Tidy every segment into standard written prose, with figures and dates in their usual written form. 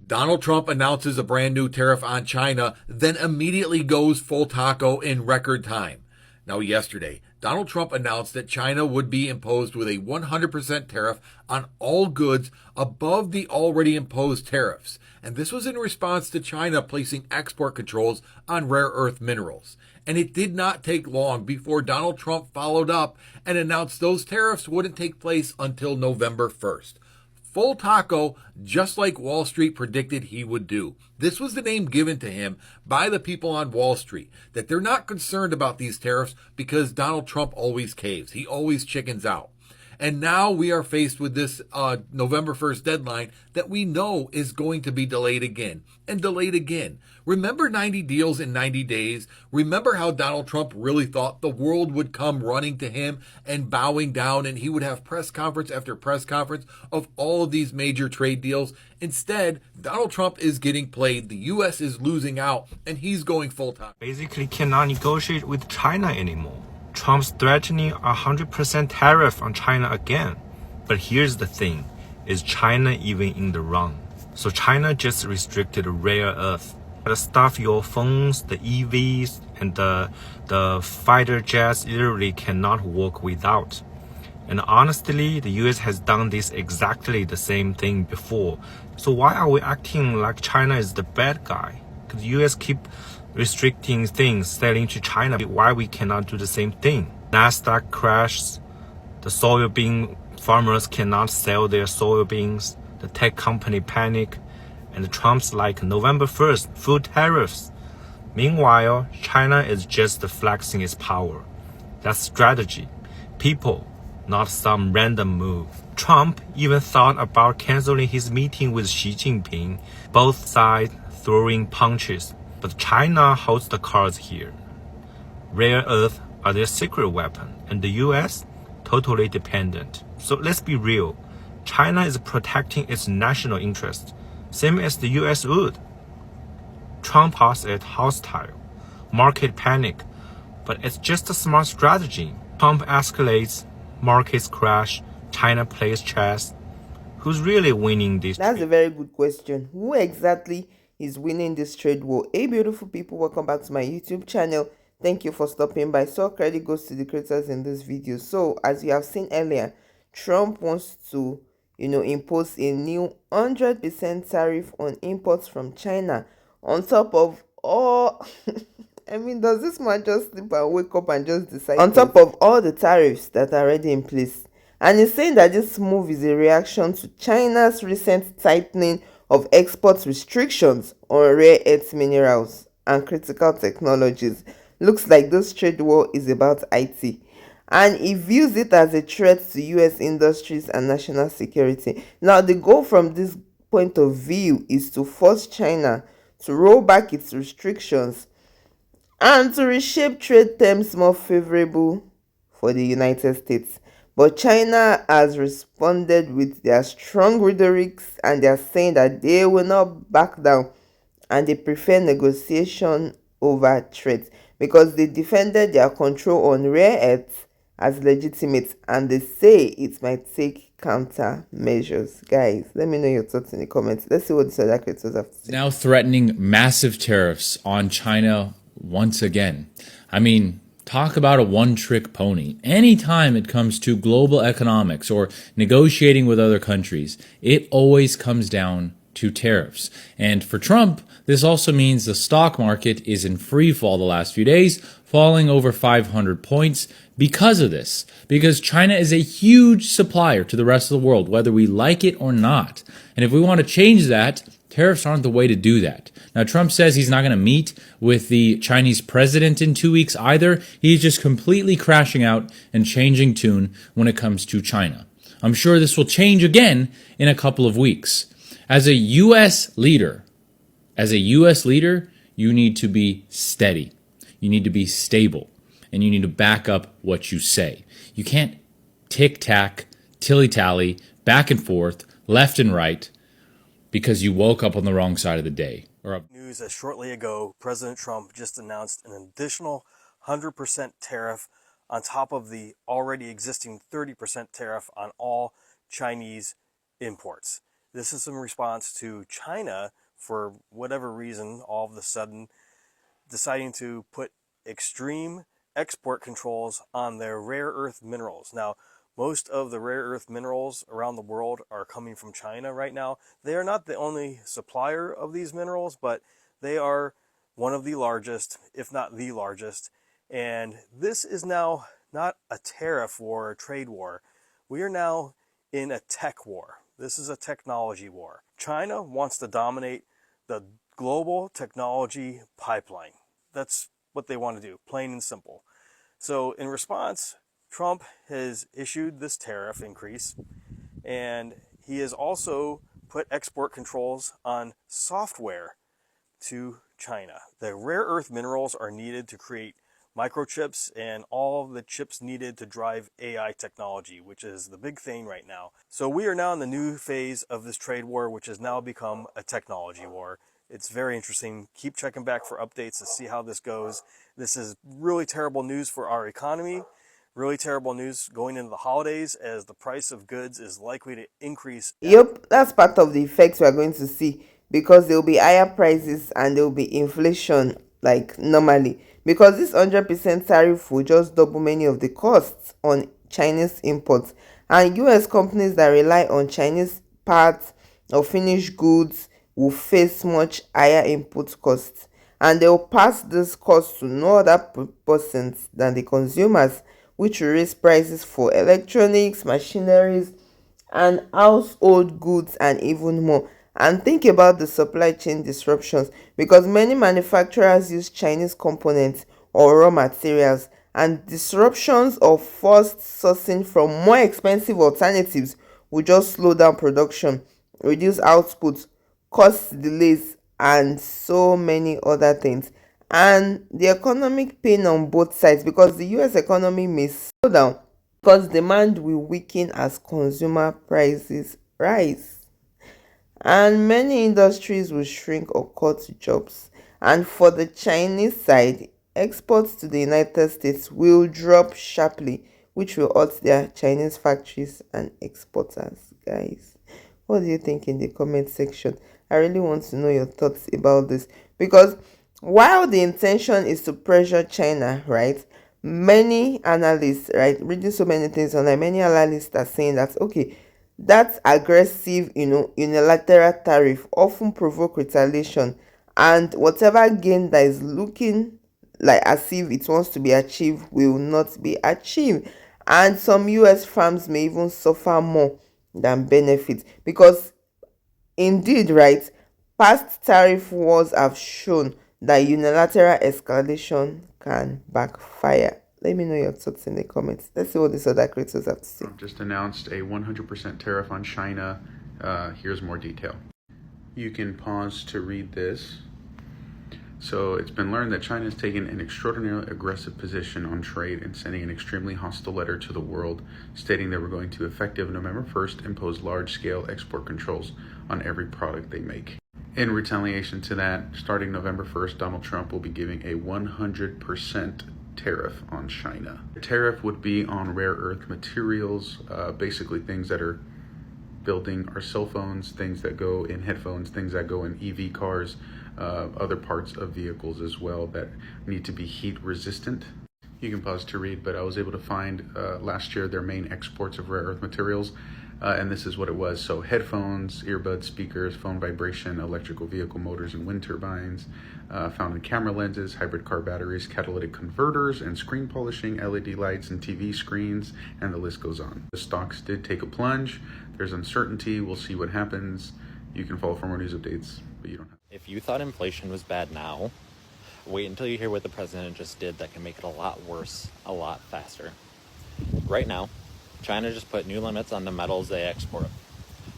Donald Trump announces a brand new tariff on China, then immediately goes full taco in record time. Now, yesterday, Donald Trump announced that China would be imposed with a 100% tariff on all goods above the already imposed tariffs. And this was in response to China placing export controls on rare earth minerals. And it did not take long before Donald Trump followed up and announced those tariffs wouldn't take place until November 1st. Full taco, just like Wall Street predicted he would do. This was the name given to him by the people on Wall Street, that they're not concerned about these tariffs because Donald Trump always caves. He always chickens out. And now we are faced with this November 1st deadline that we know is going to be delayed again and delayed again. Remember 90 deals in 90 days? Remember how Donald Trump really thought the world would come running to him and bowing down, and he would have press conference after press conference of all of these major trade deals? Instead, Donald Trump is getting played. The U.S. is losing out, and he's going full time. Basically cannot negotiate with China anymore. Trump's threatening a 100% tariff on China again. But here's the thing, is China even in the wrong? So China just restricted rare earth. The stuff your phones, the EVs, and the fighter jets literally cannot work without. And honestly, the US has done this exactly the same thing before. So why are we acting like China is the bad guy? Because the US keep restricting things selling to China. Why we cannot do the same thing? Nasdaq crashes, the soybean farmers cannot sell their soybeans, the tech company panic, and Trump's like November 1st, full tariffs. Meanwhile, China is just flexing its power. That's strategy. People, not some random move. Trump even thought about canceling his meeting with Xi Jinping, both sides throwing punches. But China holds the cards here. Rare earth are their secret weapon, and the US totally dependent. So let's be real. China is protecting its national interest, same as the US would. Trump calls it hostile, market panic, but it's just a smart strategy. Trump escalates, markets crash, China plays chess. Who's really winning this? That's a very good question. Who exactly is winning this trade war? Hey beautiful people, welcome back to my YouTube channel. Thank you for stopping by. So credit goes to the creators in this video. So as you have seen earlier, Trump wants to impose a new 100% tariff on imports from China on top of all I mean, does this man just sleep and wake up and just decide? On top of all the tariffs that are already in place. And he's saying that this move is a reaction to China's recent tightening of export restrictions on rare earth minerals and critical technologies. Looks like this trade war is about IT. And he views it as a threat to US industries and national security. Now, the goal from this point of view is to force China to roll back its restrictions and to reshape trade terms more favorable for the United States. But China has responded with their strong rhetorics, and they are saying that they will not back down and they prefer negotiation over threats because they defended their control on rare earths as legitimate, and they say it might take countermeasures. Guys, let me know your thoughts in the comments. Let's see what the other creators have to say. Now threatening massive tariffs on China once again. I mean, talk about a one-trick pony. Anytime it comes to global economics or negotiating with other countries, it always comes down to tariffs. And for Trump, this also means the stock market is in free fall the last few days, falling over 500 points because of this. Because China is a huge supplier to the rest of the world, whether we like it or not. And if we want to change that, tariffs aren't the way to do that. Now, Trump says he's not going to meet with the Chinese president in 2 weeks either. He's just completely crashing out and changing tune when it comes to China. I'm sure this will change again in a couple of weeks. As a U.S. leader, you need to be steady. You need to be stable. And you need to back up what you say. You can't tick-tack, tilly-tally, back and forth, left and right, because you woke up on the wrong side of the day. News as shortly ago, President Trump just announced an additional 100% tariff on top of the already existing 30% tariff on all Chinese imports. This is in response to China, for whatever reason, all of a sudden deciding to put extreme export controls on their rare earth minerals. Now, most of the rare earth minerals around the world are coming from China right now. They are not the only supplier of these minerals, but they are one of the largest, if not the largest. And this is now not a tariff war or a trade war. We are now in a tech war. This is a technology war. China wants to dominate the global technology pipeline. That's what they want to do, plain and simple. So in response, Trump has issued this tariff increase, and he has also put export controls on software to China. The rare earth minerals are needed to create microchips and all of the chips needed to drive AI technology, which is the big thing right now. So we are now in the new phase of this trade war, which has now become a technology war. It's very interesting. Keep checking back for updates to see how this goes. This is really terrible news for our economy. Really terrible news going into the holidays, as the price of goods is likely to increase. Yep, that's part of the effects we are going to see, because there will be higher prices and there will be inflation like normally, because this 100% tariff will just double many of the costs on Chinese imports, and US companies that rely on Chinese parts or finished goods will face much higher input costs, and they will pass this cost to no other persons than the consumers, which will raise prices for electronics, machineries, and household goods, and even more. And think about the supply chain disruptions, because many manufacturers use Chinese components or raw materials, and disruptions of forced sourcing from more expensive alternatives will just slow down production, reduce output, cause delays, and so many other things. And the economic pain on both sides, because the US economy may slow down because demand will weaken as consumer prices rise, and many industries will shrink or cut jobs. And for the Chinese side, exports to the United States will drop sharply, which will hurt their Chinese factories and exporters. Guys, what do you think in the comment section? I really want to know your thoughts about this, because while the intention is to pressure China, right, many analysts, right, reading so many things online, many analysts are saying that okay, that aggressive, unilateral tariff often provoke retaliation, and whatever gain that is looking like as if it wants to be achieved will not be achieved, and some US firms may even suffer more than benefit, because indeed, right, past tariff wars have shown that unilateral escalation can backfire. Let me know your thoughts in the comments. Let's see what these other creators have to say. Just announced a 100% tariff on China. Here's more detail. You can pause to read this. So it's been learned that China has taken an extraordinarily aggressive position on trade and sending an extremely hostile letter to the world, stating that we're going to, effective November 1st, impose large-scale export controls on every product they make. In retaliation to that, starting November 1st, Donald Trump will be giving a 100% tariff on China. The tariff would be on rare earth materials, basically things that are building our cell phones, things that go in headphones, things that go in EV cars, other parts of vehicles as well that need to be heat resistant. You can pause to read, but I was able to find last year their main exports of rare earth materials, and this is what it was. So headphones, earbuds, speakers, phone vibration, electrical vehicle motors and wind turbines, found in camera lenses, hybrid car batteries, catalytic converters, and screen polishing, LED lights and TV screens, and the list goes on. The stocks did take a plunge. There's uncertainty. We'll see what happens. You can follow for more news updates, but you don't have. If you thought inflation was bad now, wait until you hear what the president just did that can make it a lot worse, a lot faster. Right now, China just put new limits on the metals they export.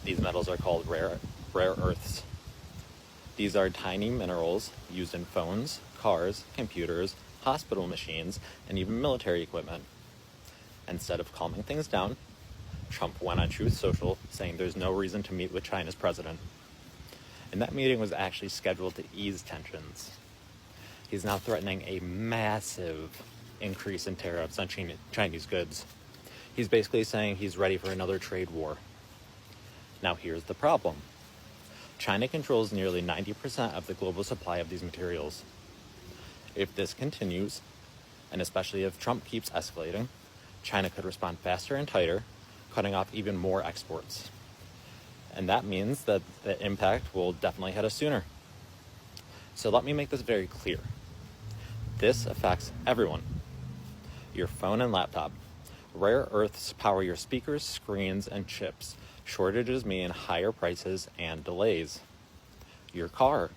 These metals are called rare earths. These are tiny minerals used in phones, cars, computers, hospital machines, and even military equipment. Instead of calming things down, Trump went on Truth Social saying there's no reason to meet with China's president. And that meeting was actually scheduled to ease tensions. He's now threatening a massive increase in tariffs on Chinese goods. He's basically saying he's ready for another trade war. Now here's the problem. China controls nearly 90% of the global supply of these materials. If this continues, and especially if Trump keeps escalating, China could respond faster and tighter, cutting off even more exports. And that means that the impact will definitely hit us sooner. So let me make this very clear. This affects everyone. Your phone and laptop. Rare earths power your speakers, screens, and chips. Shortages mean higher prices and delays. Your car,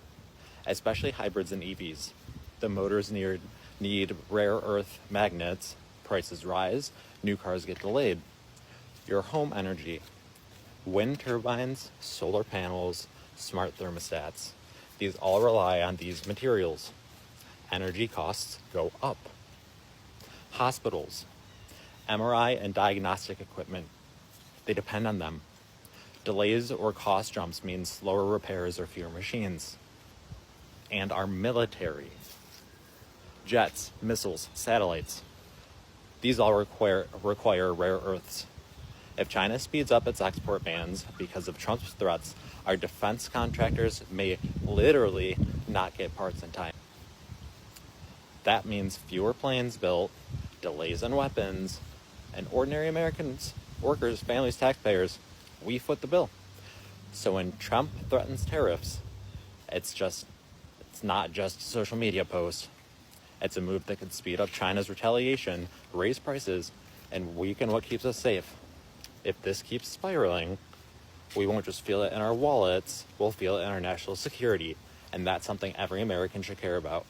especially hybrids and EVs. The motors need rare earth magnets. Prices rise. New cars get delayed. Your home energy. Wind turbines, solar panels, smart thermostats. These all rely on these materials. Energy costs go up. Hospitals, MRI and diagnostic equipment, they depend on them. Delays or cost jumps mean slower repairs or fewer machines. And our military, jets, missiles, satellites, these all require rare earths. If China speeds up its export bans because of Trump's threats, our defense contractors may literally not get parts in time. That means fewer planes built, delays in weapons, and ordinary Americans, workers, families, taxpayers, we foot the bill. So when Trump threatens tariffs, it's not just a social media post. It's a move that could speed up China's retaliation, raise prices, and weaken what keeps us safe. If this keeps spiraling, we won't just feel it in our wallets, we'll feel it in our national security, and that's something every American should care about.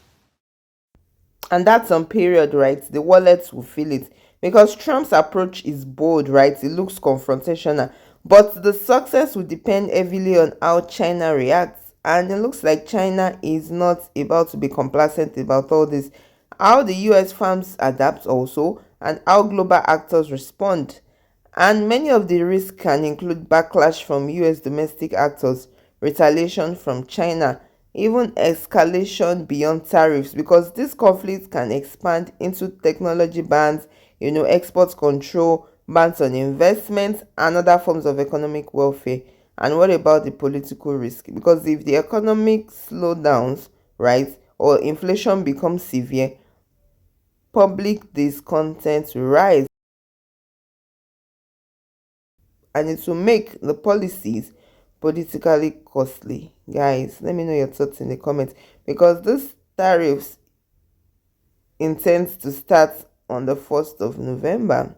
And that's on period, right? The wallets will feel it because Trump's approach is bold, right? It looks confrontational, but the success will depend heavily on how China reacts. And it looks like China is not about to be complacent about all this. How the US firms adapt also, and how global actors respond. And many of the risks can include backlash from US domestic actors, retaliation from China, even escalation beyond tariffs, because this conflict can expand into technology bans, export control, bans on investments, and other forms of economic warfare. And what about the political risk? Because if the economic slowdowns, right, or inflation becomes severe, public discontent will rise, and it will make the policies politically costly. Guys, let me know your thoughts in the comments, because this tariffs intends to start on the 1st of November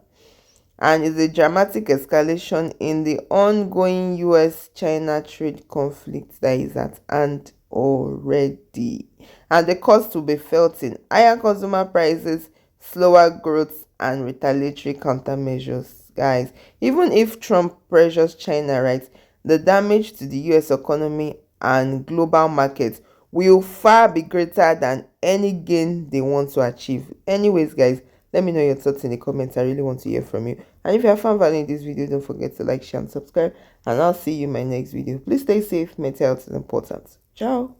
and is a dramatic escalation in the ongoing US-China trade conflict that is at hand already. And the cost will be felt in higher consumer prices, slower growth, and retaliatory countermeasures. Guys, even if Trump pressures China, right, the damage to the US economy and global markets will far be greater than any gain they want to achieve. Anyways, guys, let me know your thoughts in the comments. I really want to hear from you. And if you have found value in this video, don't forget to like, share, and subscribe. And I'll see you in my next video. Please stay safe. Mental health is important. Ciao.